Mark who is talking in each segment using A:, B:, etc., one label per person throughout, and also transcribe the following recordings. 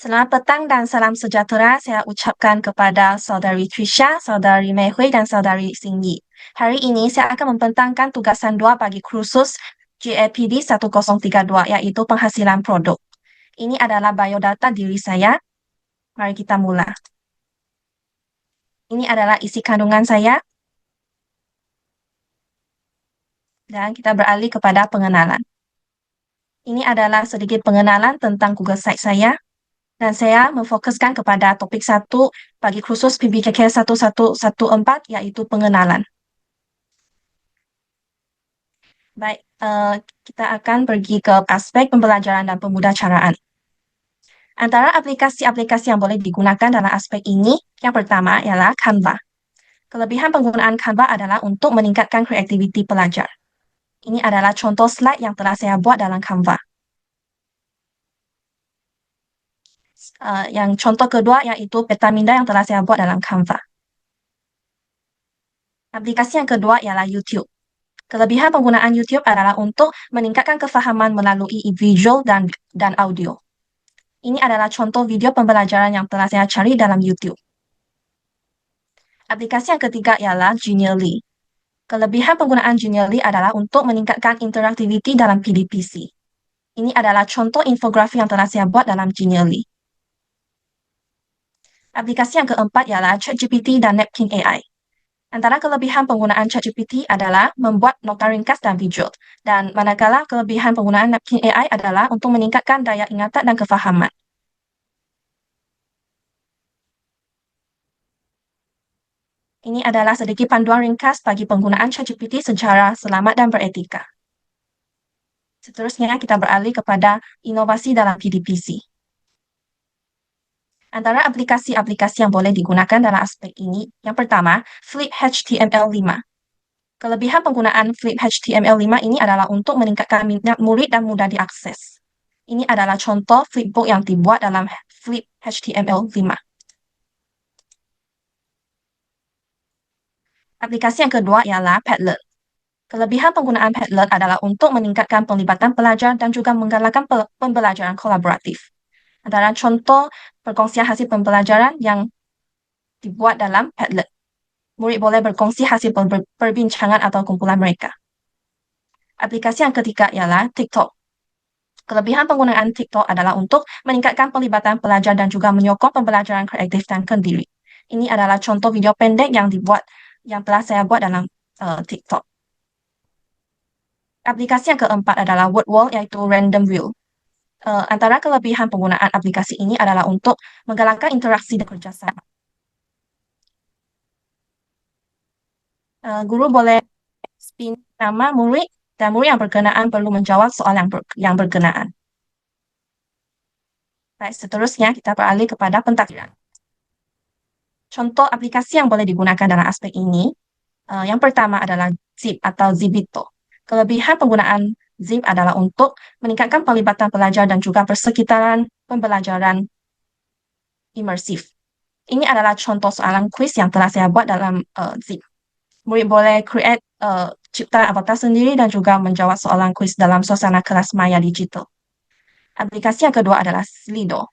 A: Selamat petang dan salam sejahtera saya ucapkan kepada Saudari Trisha, Saudari Mei Hui, dan Saudari Xing Yi. Hari ini saya akan membentangkan tugasan 2 bagi kursus GAPD 1032, yaitu penghasilan produk. Ini adalah biodata diri saya. Mari kita mula. Ini adalah isi kandungan saya. Dan kita beralih kepada pengenalan. Ini adalah sedikit pengenalan tentang Google Site saya. Dan saya memfokuskan kepada topik 1 bagi kursus PBKK 1114, yaitu pengenalan. Baik, kita akan pergi ke aspek pembelajaran dan pemudacaraan. Antara aplikasi-aplikasi yang boleh digunakan dalam aspek ini, yang pertama ialah Canva. Kelebihan penggunaan Canva adalah untuk meningkatkan kreativiti pelajar. Ini adalah contoh slide yang telah saya buat dalam Canva. Yang contoh kedua iaitu peta minda yang telah saya buat dalam Canva. Aplikasi yang kedua ialah YouTube. Kelebihan penggunaan YouTube adalah untuk meningkatkan kefahaman melalui visual dan audio. Ini adalah contoh video pembelajaran yang telah saya cari dalam YouTube. Aplikasi yang ketiga ialah Genially. Kelebihan penggunaan Genially adalah untuk meningkatkan interaktiviti dalam PDPC. Ini adalah contoh infografi yang telah saya buat dalam Genially. Aplikasi yang keempat ialah ChatGPT dan Napkin AI. Antara kelebihan penggunaan ChatGPT adalah membuat nota ringkas dan visual, dan manakala kelebihan penggunaan Napkin AI adalah untuk meningkatkan daya ingatan dan kefahaman. Ini adalah sedikit panduan ringkas bagi penggunaan ChatGPT secara selamat dan beretika. Seterusnya, kita beralih kepada inovasi dalam PDPC. Antara aplikasi-aplikasi yang boleh digunakan dalam aspek ini, yang pertama, Flip HTML5. Kelebihan penggunaan Flip HTML5 ini adalah untuk meningkatkan minat murid dan mudah diakses. Ini adalah contoh flipbook yang dibuat dalam Flip HTML5. Aplikasi yang kedua ialah Padlet. Kelebihan penggunaan Padlet adalah untuk meningkatkan pelibatan pelajar dan juga menggalakkan pembelajaran kolaboratif. Antara contoh perkongsian hasil pembelajaran yang dibuat dalam Padlet. Murid boleh berkongsi hasil perbincangan atau kumpulan mereka. Aplikasi yang ketiga ialah TikTok. Kelebihan penggunaan TikTok adalah untuk meningkatkan pelibatan pelajar dan juga menyokong pembelajaran kreatif dan kendiri. Ini adalah contoh video pendek yang telah saya buat dalam TikTok. Aplikasi yang keempat adalah WordWall, yaitu Random Wheel. Antara kelebihan penggunaan aplikasi ini adalah untuk menggalakkan interaksi dan kerjasama. Guru boleh spin nama murid dan murid yang berkenaan perlu menjawab soal yang berkenaan. Baik, seterusnya kita beralih kepada pentakdiran. Contoh aplikasi yang boleh digunakan dalam aspek ini, yang pertama adalah Zip atau Zibito. Kelebihan penggunaan Zip adalah untuk meningkatkan pelibatan pelajar dan juga persekitaran pembelajaran imersif. Ini adalah contoh soalan kuis yang telah saya buat dalam Zip. Murid boleh cipta avatar sendiri dan juga menjawab soalan kuis dalam suasana kelas maya digital. Aplikasi yang kedua adalah Slido.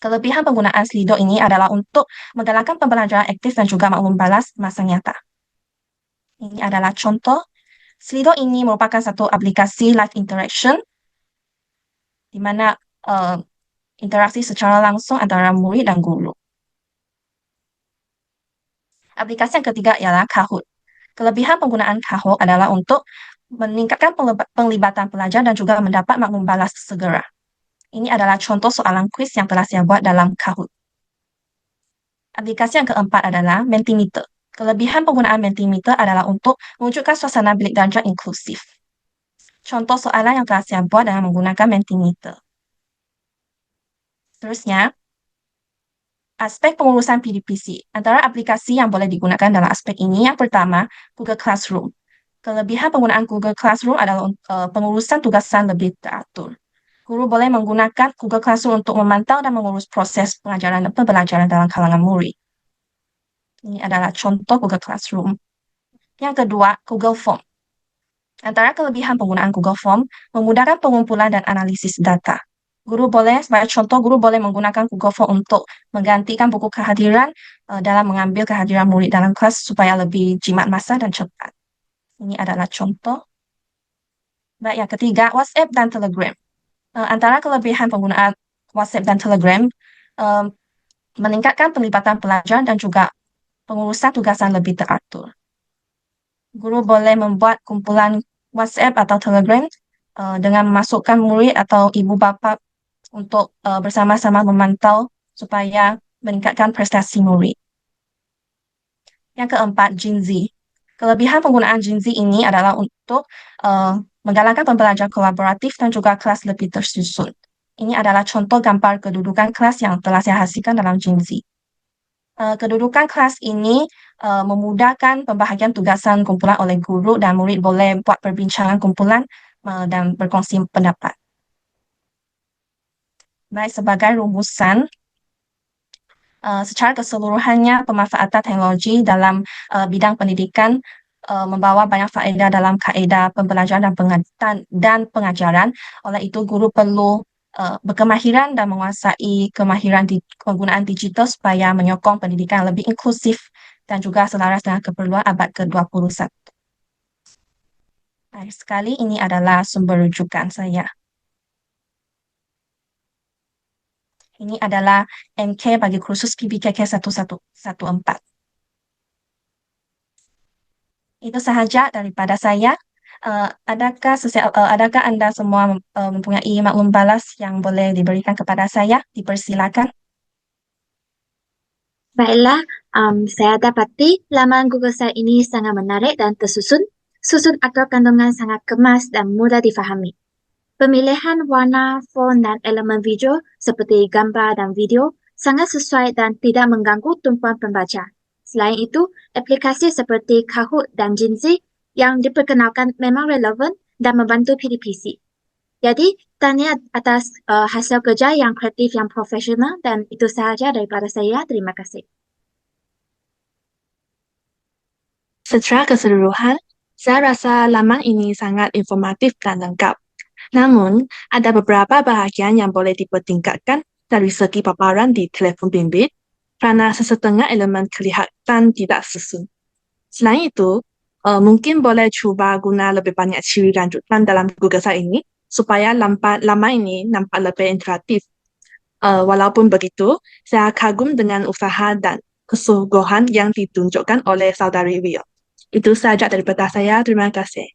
A: Kelebihan penggunaan Slido ini adalah untuk menggalakkan pembelajaran aktif dan juga maklum balas masa nyata. Ini adalah contoh. Slido ini merupakan satu aplikasi live interaction di mana interaksi secara langsung antara murid dan guru. Aplikasi yang ketiga ialah Kahoot. Kelebihan penggunaan Kahoot adalah untuk meningkatkan penglibatan pelajar dan juga mendapat maklum balas segera. Ini adalah contoh soalan kuis yang telah saya buat dalam Kahoot. Aplikasi yang keempat adalah Mentimeter. Kelebihan penggunaan Mentimeter adalah untuk mewujudkan suasana bilik belajar inklusif. Contoh soalan yang telah saya buat dengan menggunakan Mentimeter. Seterusnya, aspek pengurusan PDPC. Antara aplikasi yang boleh digunakan dalam aspek ini, yang pertama, Google Classroom. Kelebihan penggunaan Google Classroom adalah pengurusan tugasan lebih teratur. Guru boleh menggunakan Google Classroom untuk memantau dan mengurus proses pengajaran dan pembelajaran dalam kalangan murid. Ini adalah contoh Google Classroom. Yang kedua, Google Form. Antara kelebihan penggunaan Google Form, memudahkan pengumpulan dan analisis data. Sebagai contoh, guru boleh menggunakan Google Form untuk menggantikan buku kehadiran dalam mengambil kehadiran murid dalam kelas supaya lebih jimat masa dan cepat. Ini adalah contoh. Baik, yang ketiga, WhatsApp dan Telegram. Antara kelebihan penggunaan WhatsApp dan Telegram, eh, meningkatkan pelibatan pelajar dan juga pengurusan tugasan lebih teratur. Guru boleh membuat kumpulan WhatsApp atau Telegram dengan memasukkan murid atau ibu bapa untuk bersama-sama memantau supaya meningkatkan prestasi murid. Yang keempat, Jinzi. Kelebihan penggunaan Jinzi ini adalah untuk menggalakkan pembelajaran kolaboratif dan juga kelas lebih tersusun. Ini adalah contoh gambar kedudukan kelas yang telah saya hasilkan dalam Jinzi. Kedudukan kelas ini memudahkan pembahagian tugasan kumpulan oleh guru dan murid boleh buat perbincangan kumpulan dan berkongsi pendapat. Baik, sebagai rumusan, secara keseluruhannya pemanfaatan teknologi dalam bidang pendidikan membawa banyak faedah dalam kaedah pembelajaran dan pengajaran. Oleh itu, guru perlu berkemahiran dan menguasai kemahiran di penggunaan digital supaya menyokong pendidikan lebih inklusif dan juga selaras dengan keperluan abad ke-21. Baik sekali, ini adalah sumber rujukan saya. Ini adalah MK bagi kursus PBKK 1114. Itu sahaja daripada saya. Adakah Anda semua mempunyai maklum balas yang boleh diberikan kepada saya? Dipersilakan.
B: Baiklah, saya dapati laman Google Site ini sangat menarik dan tersusun. Susun atau kandungan sangat kemas dan mudah difahami. Pemilihan warna, font, dan elemen video seperti gambar dan video sangat sesuai dan tidak mengganggu tumpuan pembaca. Selain itu, aplikasi seperti Kahoot dan Jitsi yang diperkenalkan memang relevan dan membantu PDPC. Jadi, tanya atas hasil kerja yang kreatif yang profesional dan itu sahaja daripada saya. Terima kasih.
C: Secara keseluruhan, saya rasa laman ini sangat informatif dan lengkap. Namun, ada beberapa bahagian yang boleh dipertingkatkan dari segi paparan di telefon bimbit kerana sesetengah elemen kelihatan tidak susun. Selain itu, mungkin boleh cuba guna lebih banyak ciri lanjutan dalam Google Site ini supaya laman ini nampak lebih interaktif. Walaupun begitu, saya kagum dengan usaha dan kesungguhan yang ditunjukkan oleh saudari Rio. Itu sahaja daripada saya. Terima kasih.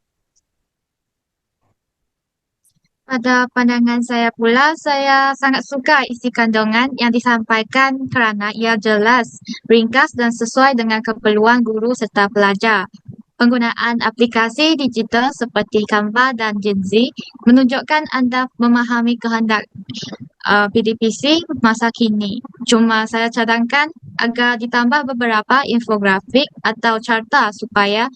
B: Pada pandangan saya pula, saya sangat suka isi kandungan yang disampaikan kerana ia jelas, ringkas dan sesuai dengan keperluan guru serta pelajar. Penggunaan aplikasi digital seperti Canva dan Jitsi menunjukkan anda memahami kehendak PDPC masa kini. Cuma saya cadangkan agar ditambah beberapa infografik atau carta supaya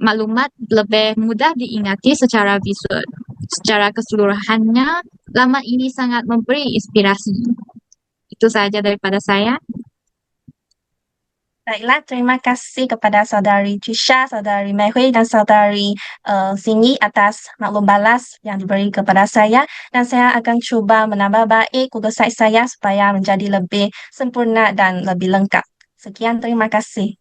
B: maklumat lebih mudah diingati secara visual. Secara keseluruhannya, laman ini sangat memberi inspirasi. Itu sahaja daripada saya.
A: Baiklah, terima kasih kepada saudari Trisha, saudari Mei Hui, dan saudari Cindy atas maklum balas yang diberi kepada saya. Dan saya akan cuba menambah baik Google Site saya supaya menjadi lebih sempurna dan lebih lengkap. Sekian, terima kasih.